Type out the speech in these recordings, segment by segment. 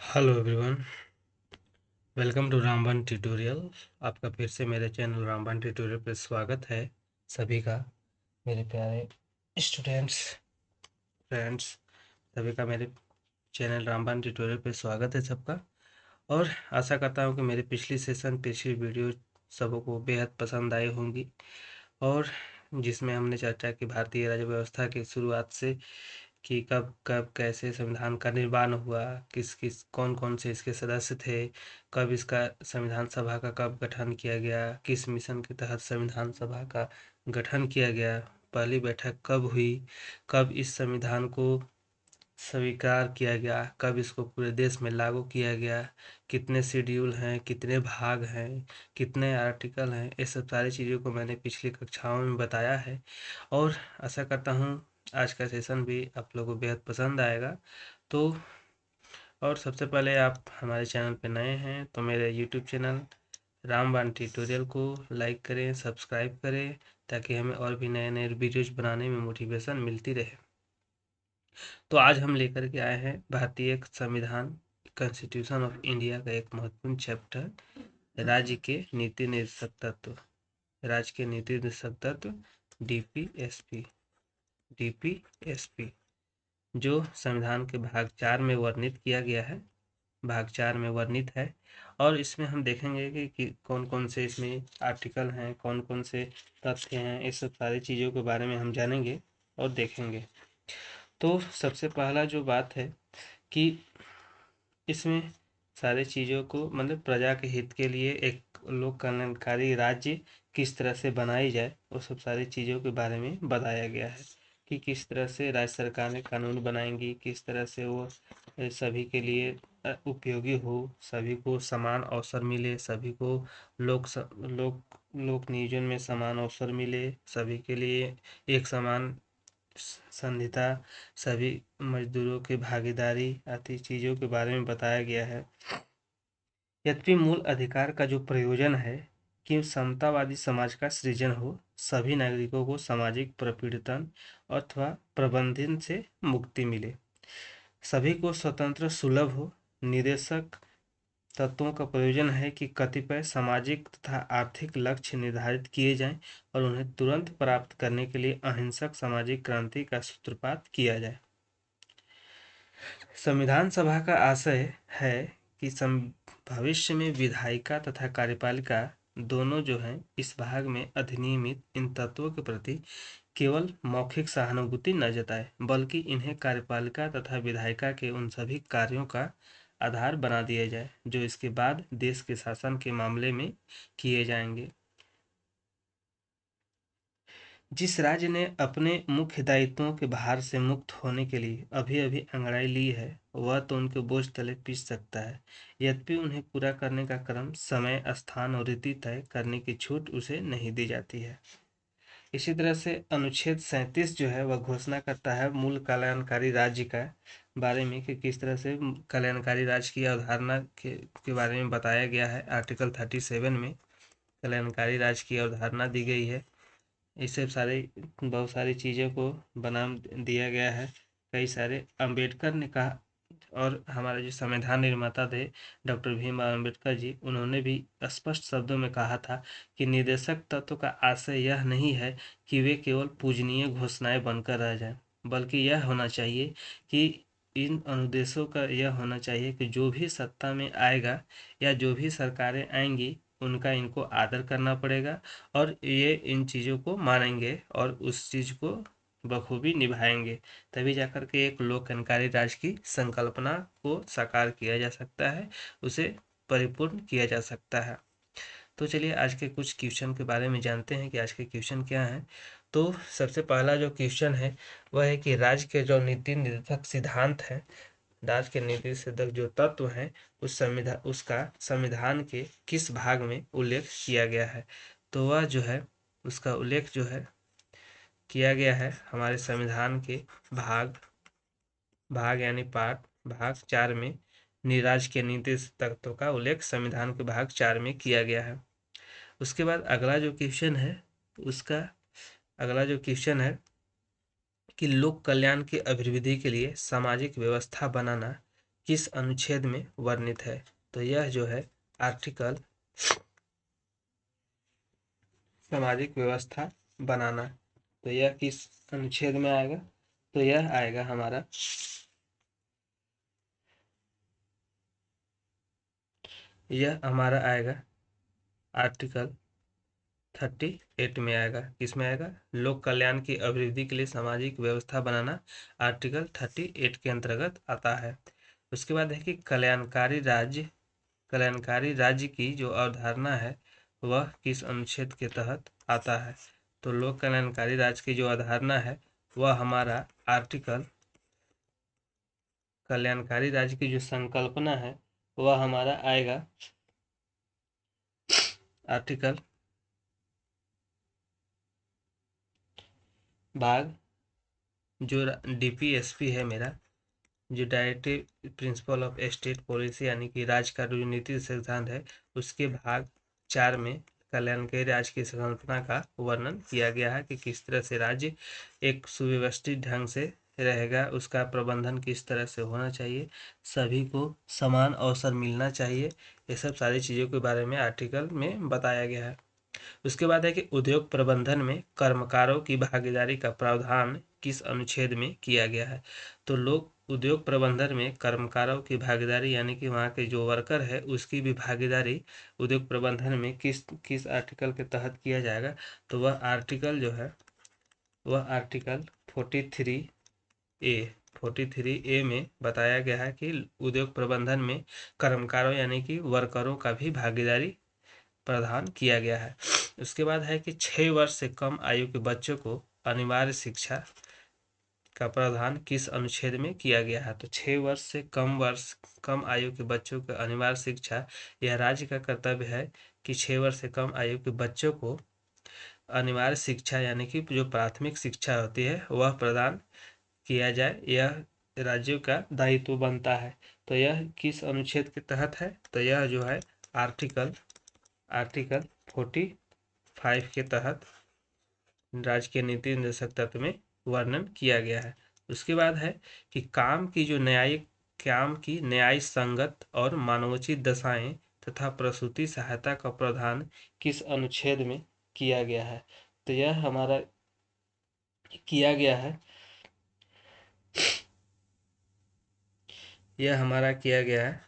Hello everyone, welcome to Ramban tutorial. आपका फिर से मेरे चैनल रामबन ट्यूटोरियल पर स्वागत है सभी का। मेरे प्यारे स्टूडेंट्स, फ्रेंड्स, सभी का मेरे चैनल रामबन ट्यूटोरियल पे स्वागत है सबका। और आशा करता हूँ कि मेरी पिछली वीडियो सबको बेहद पसंद आई होंगी। और जिसमें हमने चर्चा की भारतीय राज्य व्यवस्था की शुरुआत से कि कब कब कैसे संविधान का निर्माण हुआ, किस किस कौन कौन से इसके सदस्य थे, कब इसका संविधान सभा का कब गठन किया गया, किस मिशन के तहत संविधान सभा का गठन किया गया, पहली बैठक कब हुई, कब इस संविधान को स्वीकार किया गया, कब इसको पूरे देश में लागू किया गया, कितने शेड्यूल हैं, कितने भाग हैं, कितने आर्टिकल हैं, ये सब सारी चीज़ों को मैंने पिछली कक्षाओं में बताया है। और आशा करता हूँ आज का सेशन भी आप लोगों को बेहद पसंद आएगा। तो और सबसे पहले आप हमारे चैनल पे नए हैं तो मेरे यूट्यूब चैनल रामबाण ट्यूटोरियल को लाइक करें, सब्सक्राइब करें, ताकि हमें और भी नए नए वीडियोज बनाने में मोटिवेशन मिलती रहे। तो आज हम लेकर के आए हैं भारतीय संविधान, कॉन्स्टिट्यूशन ऑफ इंडिया का एक महत्वपूर्ण चैप्टर, राज्य के नीति निर्देशक तत्व। राज्य के नीति निर्देशक तत्व डीपीएसपी। डीपीएसपी जो संविधान के भाग 4 में वर्णित किया गया है, भाग 4 में वर्णित है। और इसमें हम देखेंगे कि कौन कौन से इसमें आर्टिकल हैं, कौन कौन से तथ्य हैं, इस सब सारी चीज़ों के बारे में हम जानेंगे और देखेंगे। तो सबसे पहला जो बात है कि इसमें सारी चीज़ों को मतलब प्रजा के हित के लिए एक लोक कल्याणकारी राज्य किस तरह से बनाई जाए, वो सब सारी चीज़ों के बारे में बताया गया है कि किस तरह से राज्य सरकारें कानून बनाएंगी, किस तरह से वो सभी के लिए उपयोगी हो, सभी को समान अवसर मिले, सभी को लोक नियोजन में समान अवसर मिले, सभी के लिए एक समान संहिता, सभी मजदूरों की भागीदारी आदि चीज़ों के बारे में बताया गया है। यद्यपि मूल अधिकार का जो प्रयोजन है कि समतावादी समाज का सृजन हो, सभी नागरिकों को सामाजिक प्रपीड़न अथवा प्रबंधन से मुक्ति मिले, सभी को स्वतंत्र सुलभ हो। निदेशक तत्वों का प्रयोजन है कि कतिपय सामाजिक तथा आर्थिक लक्ष्य निर्धारित किए जाएं और उन्हें तुरंत प्राप्त करने के लिए अहिंसक सामाजिक क्रांति का सूत्रपात किया जाए। संविधान सभा का आशय है कि भविष्य में विधायिका तथा कार्यपालिका दोनों जो हैं इस भाग में अधिनियमित इन तत्वों के प्रति केवल मौखिक सहानुभूति न जताए, बल्कि इन्हें कार्यपालिका तथा विधायिका के उन सभी कार्यों का आधार बना दिया जाए जो इसके बाद देश के शासन के मामले में किए जाएंगे। जिस राज्य ने अपने मुख्य दायित्वों के भार से मुक्त होने के लिए अभी अभी अंगड़ाई ली है, वह तो उनके बोझ तले पीस सकता है, यद्यपि उन्हें पूरा करने का क्रम, समय, स्थान और रीति तय करने की छूट उसे नहीं दी जाती है। इसी तरह से अनुच्छेद 37 जो है वह घोषणा करता है मूल कल्याणकारी राज्य का बारे में कि किस तरह से कल्याणकारी राज्य की अवधारणा के बारे में बताया गया है। आर्टिकल 37 में कल्याणकारी राज्य की अवधारणा दी गई है। इससे सारे बहुत सारी चीज़ों को बना दिया गया है। कई सारे अम्बेडकर ने कहा, और हमारे जो संविधान निर्माता थे डॉक्टर भीमराव अम्बेडकर जी, उन्होंने भी स्पष्ट शब्दों में कहा था कि निर्देशक तत्व का आशय यह नहीं है कि वे केवल पूजनीय घोषणाएं बनकर रह जाएं, बल्कि यह होना चाहिए कि इन अनुदेशों का यह होना चाहिए कि जो भी सत्ता में आएगा या जो भी सरकारें आएंगी उनका इनको आदर करना पड़ेगा और ये इन चीज़ों को मानेंगे और उस चीज़ को बखूबी निभाएंगे। तभी जाकर के एक लोक कल्याणकारी राज्य की संकल्पना को साकार किया जा सकता है, उसे परिपूर्ण किया जा सकता है। तो चलिए आज के कुछ क्वेश्चन के बारे में जानते हैं कि आज के क्वेश्चन क्या हैं। तो सबसे पहला जो क्वेश्चन है वह है कि राज्य के जो नीति निर्देशक सिद्धांत हैं, राज्य के नीति निर्देशक जो तत्व हैं, उसका संविधान के किस भाग में उल्लेख किया गया है। तो वह जो है उसका उल्लेख जो है किया गया है हमारे संविधान के भाग भाग यानी पार्ट भाग 4 में। राज्य के नीति तत्वों का उल्लेख संविधान के भाग 4 में किया गया है। उसके बाद अगला जो क्वेश्चन है उसका अगला जो क्वेश्चन है कि लोक कल्याण की अभिवृद्धि के लिए सामाजिक व्यवस्था बनाना किस अनुच्छेद में वर्णित है? तो यह जो है आर्टिकल सामाजिक व्यवस्था बनाना, तो यह किस अनुच्छेद में आएगा? तो यह आएगा हमारा, यह हमारा आएगा आर्टिकल 38 में आएगा। किस में आएगा? लोक कल्याण की अभिवृद्धि के लिए सामाजिक व्यवस्था बनाना आर्टिकल 38 के अंतर्गत आता है। उसके बाद है कि कल्याणकारी राज्य की जो अवधारणा है वह किस अनुच्छेद के तहत आता है? तो लोक कल्याणकारी राज्य की जो अवधारणा है वह हमारा आर्टिकल, कल्याणकारी राज्य की जो संकल्पना है वह हमारा आएगा आर्टिकल भाग, जो डीपीएसपी है मेरा, जो directive principle of state policy यानी कि राज्य का जो नीति सिद्धांत है, उसके भाग 4 में कल्याणकारी राज्य की संकल्पना का वर्णन किया गया है कि किस तरह से राज्य एक सुव्यवस्थित ढंग से रहेगा, उसका प्रबंधन किस तरह से होना चाहिए, सभी को समान अवसर मिलना चाहिए, ये सब सारी चीज़ों के बारे में आर्टिकल में बताया गया है। उसके बाद है कि उद्योग प्रबंधन में कर्मकारों की भागीदारी का प्रावधान किस अनुच्छेद में किया गया है? तो लोग उद्योग प्रबंधन में कर्मकारों की भागीदारी यानी कि वहाँ के जो वर्कर है उसकी भी भागीदारी उद्योग प्रबंधन में किस किस आर्टिकल के तहत किया जाएगा? तो वह आर्टिकल जो है वह आर्टिकल 43A में बताया गया है कि उद्योग प्रबंधन में कर्मकारों यानी कि वर्करों का भी भागीदारी प्रदान किया गया है। उसके बाद है कि 6 वर्ष से कम आयु के बच्चों को अनिवार्य शिक्षा का प्रावधान किस अनुच्छेद में किया गया है? तो 6 वर्ष से कम आयु के बच्चों को अनिवार्य शिक्षा, यह राज्य का कर्तव्य है कि 6 वर्ष से कम आयु के बच्चों को अनिवार्य शिक्षा यानी कि जो प्राथमिक शिक्षा होती है वह प्रदान किया जाए, यह राज्यों का दायित्व बनता है। तो यह किस अनुच्छेद के तहत है? तो यह जो है आर्टिकल 45 के तहत राज्य के नीति निर्देशक तत्व में वर्णन किया गया है। उसके बाद है कि काम की न्याय संगत और मानवोचित दशाएं तथा प्रसूति सहायता का प्रावधान किस अनुच्छेद में किया गया है? तो यह हमारा किया गया है, यह हमारा किया गया है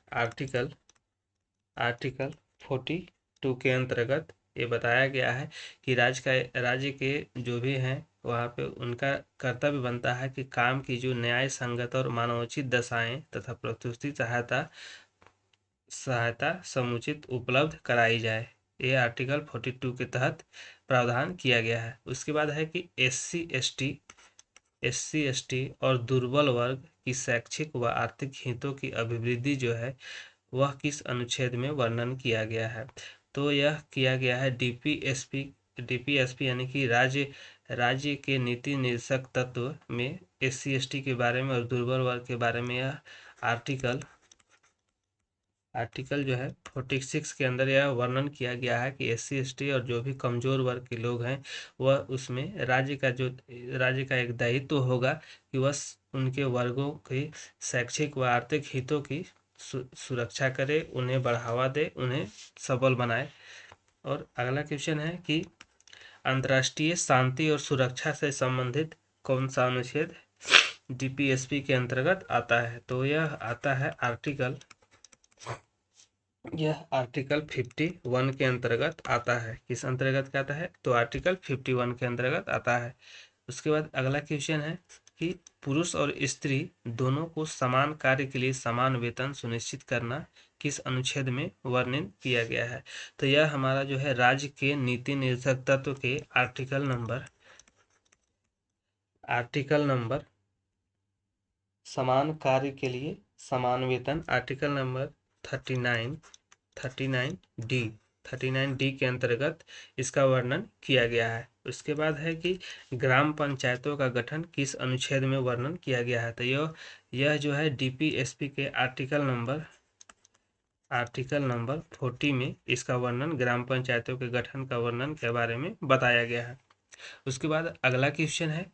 आर्टिकल 42 के अंतर्गत। ये बताया गया है कि राज्य के जो भी हैं वहाँ पे उनका कर्तव्य बनता है कि काम की जो न्याय संगत और मानवोचित दशाएं तथा प्रसूति सहायता समुचित उपलब्ध कराई जाए, ये आर्टिकल 42 के तहत प्रावधान किया गया है। उसके बाद है कि एससी एसटी और दुर्बल वर्ग की शैक्षिक व आर्थिक हितों की अभिवृद्धि जो है वह किस अनुच्छेद में वर्णन किया गया है? तो यह किया गया है डीपीएसपी यानी कि राज्य के नीति निर्देशक तत्व में एससी एसटी के बारे में और दुर्बल वर्ग के बारे में यह आर्टिकल जो है 46 के अंदर यह वर्णन किया गया है कि एससी एसटी और जो भी कमजोर वर्ग के लोग हैं वह उसमें राज्य का एक दायित्व होगा कि वह उनके वर्गों की शैक्षिक व आर्थिक हितों की सुरक्षा करे, उन्हें बढ़ावा दे, उन्हें सबल बनाए। और अगला क्वेश्चन है कि अंतर्राष्ट्रीय शांति और सुरक्षा से संबंधित कौन सा अनुच्छेद डीपीएसपी के अंतर्गत आता है? तो यह आता है आर्टिकल 51 के अंतर्गत आता है। किस अंतर्गत आता है? तो आर्टिकल 51 के अंतर्गत आता है। उसके बाद अगला क्वेश्चन है कि पुरुष और स्त्री दोनों को समान कार्य के लिए समान वेतन सुनिश्चित करना किस अनुच्छेद में वर्णन किया गया है? तो यह हमारा जो है राज्य के नीति निर्देशक तत्व के आर्टिकल नंबर समान कार्य के लिए समान वेतन, आर्टिकल नंबर 39D के अंतर्गत इसका वर्णन किया गया है। उसके बाद है कि ग्राम पंचायतों का गठन किस अनुच्छेद में वर्णन किया गया है? तो यह जो है डीपीएसपी के आर्टिकल नंबर 40 में इसका वर्णन, ग्राम पंचायतों के गठन का वर्णन के बारे में बताया गया है। उसके बाद अगला क्वेश्चन है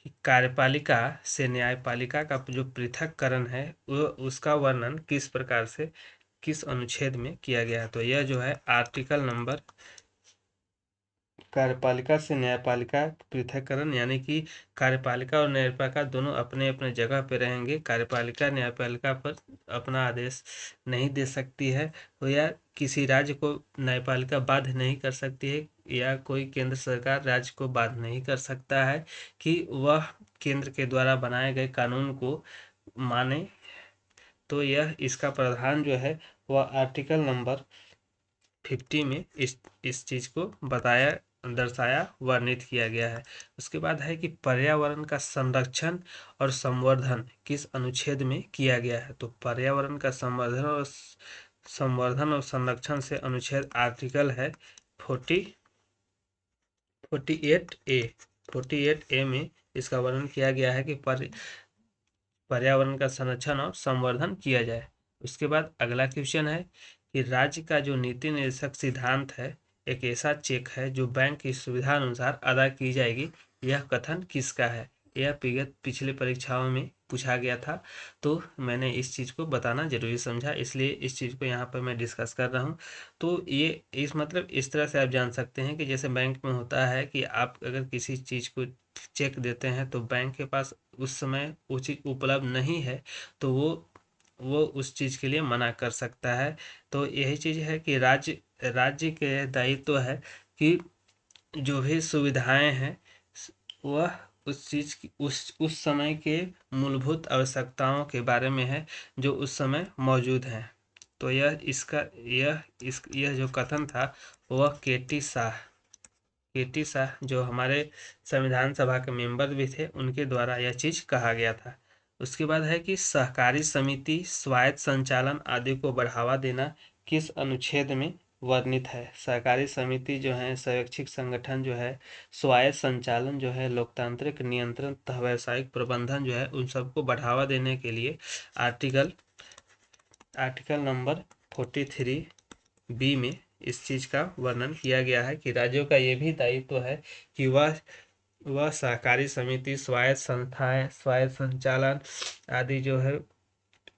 कि कार्यपालिका से न्यायपालिका का जो पृथक्करण है वो उसका वर्णन किस प्रकार से किस अनुच्छेद में किया गया है। तो यह जो है आर्टिकल नंबर कार्यपालिका से न्यायपालिका पृथक्करण, यानी कि कार्यपालिका और न्यायपालिका दोनों अपने अपने जगह पे रहेंगे। कार्यपालिका न्यायपालिका पर अपना आदेश नहीं दे सकती है, तो या किसी राज्य को न्यायपालिका बाध्य नहीं कर सकती है, या कोई केंद्र सरकार राज्य को बाध्य नहीं कर सकता है कि वह केंद्र के द्वारा बनाए गए कानून को माने। तो यह इसका प्रावधान जो है वह आर्टिकल नंबर 50 में इस चीज को बताया, दर्शाया, वर्णित किया गया है। उसके बाद है कि पर्यावरण का संरक्षण और संवर्धन किस अनुच्छेद में किया गया है। तो पर्यावरण का संवर्धन और संरक्षण से अनुच्छेद आर्टिकल है 48A में इसका वर्णन किया गया है कि पर्यावरण का संरक्षण और संवर्धन किया जाए। उसके बाद अगला क्वेश्चन है कि राज्य का जो नीति निर्देशक सिद्धांत है एक ऐसा चेक है जो बैंक की सुविधा अनुसार अदा की जाएगी, यह कथन किसका है। यह पिछले परीक्षाओं में पूछा गया था, तो मैंने इस चीज़ को बताना जरूरी समझा, इसलिए इस चीज़ को यहाँ पर मैं डिस्कस कर रहा हूँ। तो ये इस मतलब इस तरह से आप जान सकते हैं कि जैसे बैंक में होता है कि आप अगर किसी चीज़ को चेक देते हैं तो बैंक के पास उस समय वो चीज़ उपलब्ध नहीं है, तो वो उस चीज़ के लिए मना कर सकता है। तो यही चीज़ है कि राज्य के दायित्व है कि जो भी सुविधाएं हैं वह उस चीज़ की उस समय के मूलभूत आवश्यकताओं के बारे में है जो उस समय मौजूद हैं। तो यह जो कथन था वह के टी शाह जो हमारे संविधान सभा के मेंबर भी थे उनके द्वारा यह चीज़ कहा गया था। उसके बाद है कि सहकारी समिति, स्वायत्त संचालन आदि को बढ़ावा देना किस अनुच्छेद में वर्णित है। सहकारी समिति जो है, स्वैच्छिक संगठन जो है, स्वायत्त संचालन जो है, लोकतांत्रिक नियंत्रण तथा व्यावसायिक प्रबंधन जो है, उन सबको बढ़ावा देने के लिए आर्टिकल नंबर 43B में इस चीज का वर्णन किया गया है कि राज्यों का ये भी दायित्व है कि वह सहकारी समिति, स्वायत्त संस्थाएं, स्वायत्त संचालन आदि जो है,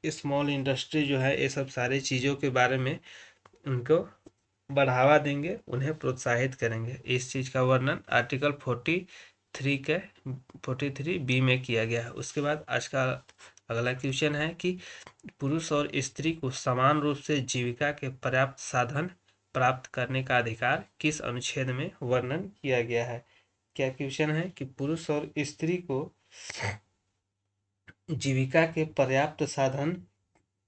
स्मॉल इंडस्ट्री जो है, ये सब सारी चीज़ों के बारे में उनको बढ़ावा देंगे, उन्हें प्रोत्साहित करेंगे। इस चीज़ का वर्णन आर्टिकल 43B में किया गया है। उसके बाद आज का अगला क्वेश्चन है कि पुरुष और स्त्री को समान रूप से जीविका के पर्याप्त साधन प्राप्त करने का अधिकार किस अनुच्छेद में वर्णन किया गया है। क्या क्वेश्चन है कि पुरुष और स्त्री को जीविका के पर्याप्त साधन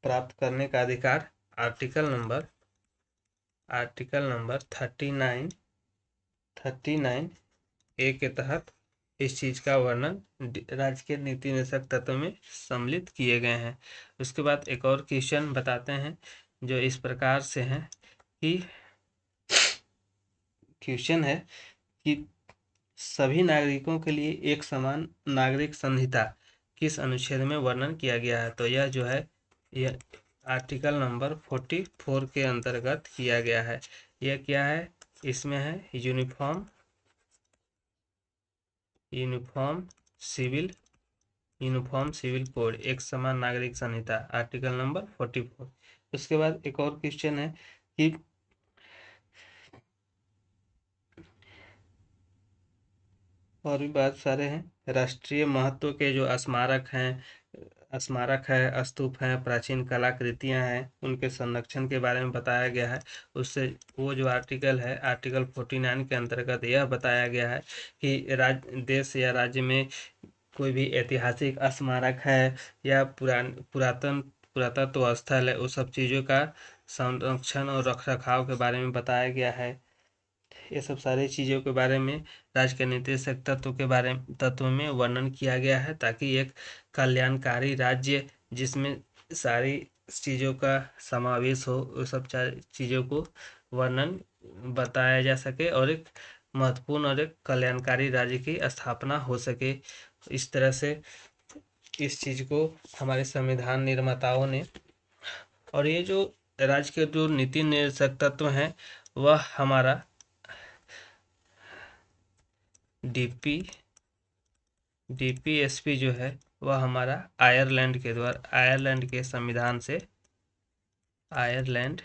प्राप्त करने का अधिकार आर्टिकल नंबर 39A के तहत इस चीज का वर्णन राज्य के नीति निदेशक तत्व में सम्मिलित किए गए हैं। उसके बाद एक और क्वेश्चन बताते हैं जो इस प्रकार से है कि क्वेश्चन है कि सभी नागरिकों के लिए एक समान नागरिक संहिता किस अनुच्छेद में वर्णन किया गया है। तो यह जो है यह आर्टिकल नंबर 44 के अंतर्गत किया गया है। यह क्या है, इसमें है यूनिफॉर्म सिविल कोड, एक समान नागरिक संहिता, आर्टिकल नंबर 44। उसके बाद एक और क्वेश्चन है कि और भी बहुत सारे हैं राष्ट्रीय महत्व के जो स्मारक है, स्तूप हैं, प्राचीन कलाकृतियां हैं, उनके संरक्षण के बारे में बताया गया है। उससे वो जो आर्टिकल है आर्टिकल 49 के अंतर्गत यह बताया गया है कि देश या राज्य में कोई भी ऐतिहासिक स्मारक है या पुरातत्व स्थल है, उस सब चीज़ों का संरक्षण और रखरखाव के बारे में बताया गया है। ये सब सारी चीज़ों के बारे में राज्य के निर्देशक तत्व में वर्णन किया गया है, ताकि एक कल्याणकारी राज्य जिसमें सारी चीज़ों का समावेश हो, वो सब चीज़ों को वर्णन बताया जा सके और एक महत्वपूर्ण और एक कल्याणकारी राज्य की स्थापना हो सके। इस तरह से इस चीज़ को हमारे संविधान निर्माताओं ने, और ये जो राज्य के जो नीति निर्देशक तत्व हैं वह हमारा डीपीएसपी जो है वह हमारा आयरलैंड के द्वारा, आयरलैंड के संविधान से, आयरलैंड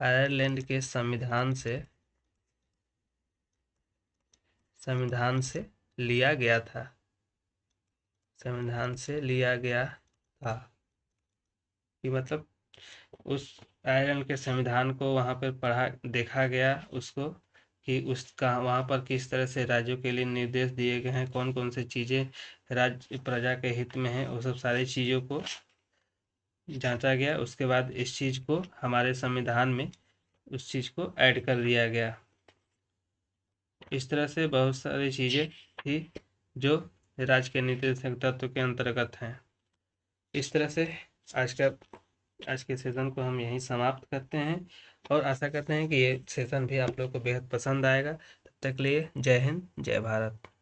आयरलैंड के संविधान से लिया गया था, संविधान से लिया गया था। कि मतलब उस आयरलैंड के संविधान को वहाँ पर पढ़ा, देखा गया उसको, कि उसका वहाँ पर किस तरह से राज्यों के लिए निर्देश दिए गए हैं, कौन कौन से चीज़ें राज्य प्रजा के हित में हैं, वो सब सारी चीज़ों को जांचा गया। उसके बाद इस चीज़ को हमारे संविधान में उस चीज़ को ऐड कर दिया गया। इस तरह से बहुत सारी चीज़ें थी जो राज्य के नीति तत्व के अंतर्गत हैं। इस तरह से आज के सेशन को हम यहीं समाप्त करते हैं और आशा करते हैं कि ये सेशन भी आप लोग को बेहद पसंद आएगा। तब तक के लिए जय हिंद, जय भारत।